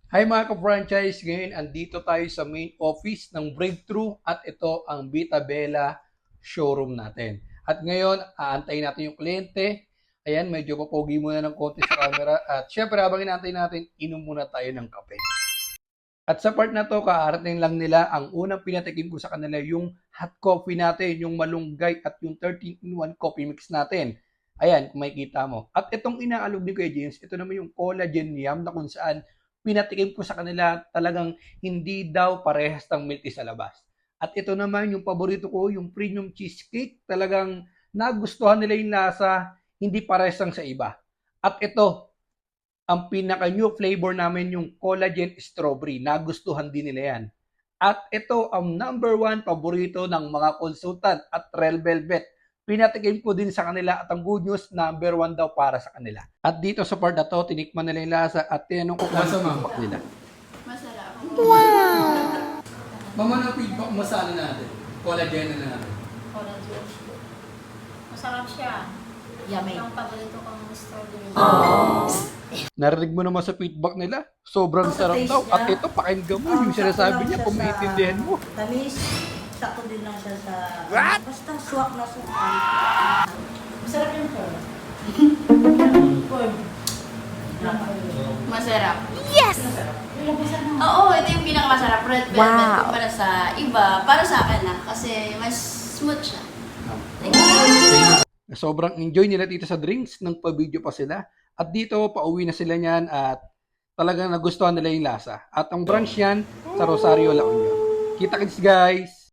Hi mga ka-franchise, ngayon andito tayo sa main office ng Breakthrough at ito ang Vita Bella showroom natin. At ngayon, aantayin natin yung kliyente. Ayan, medyo papogi muna ng konti sa camera. At syempre, habang inaantay natin, inom muna tayo ng kape. At sa part na to, kaarating lang nila, ang unang pinatikim ko sa kanila yung hot coffee natin, yung malunggay at yung 13-in-1 coffee mix natin. Ayan, kung makikita mo. At itong inaalog ni Kuya James, ito naman yung collagen yam na kung saan pinatikim ko sa kanila talagang hindi daw parehas ng milk tea sa labas. At ito naman yung paborito ko, yung premium cheesecake, talagang nagustuhan nila yung lasa, hindi parehas lang sa iba. At ito, ang pinaka-new flavor namin yung collagen strawberry. Nagustuhan din nila yan. At ito ang number one paborito ng mga consultant at Red Velvet. Pinatikim ko din sa kanila at ang good news, number one daw para sa kanila. At dito sa part na to, tinikman nila yung lasa at tinanong ko kung ano feedback nila. Masarap. Mama, ano feedback mo sa ano natin? Collagen na natin. Collagen. Masarap siya. Yummy. Ang paborito kong strawberry. Narinig mo naman sa feedback nila, sobrang sarap daw. At ito, pakinggan mo yung sinasabi niya kung maintindihan mo. Tamis, sakto din lang siya sa... What? Basta swak na swak. Masarap yung corn. Corn. Masarap. Oo, Oo, ito yung pinakamasarap. Red velvet kumpara sa iba. Para sa akin na. Kasi mas smooth siya. Sobrang enjoy nila dito sa drinks, nang pa-video pa sila. At dito, pauwi na sila niyan at talagang nagustuhan nila yung lasa. At ang branch yan sa Rosario, La Union. Kita-kits guys!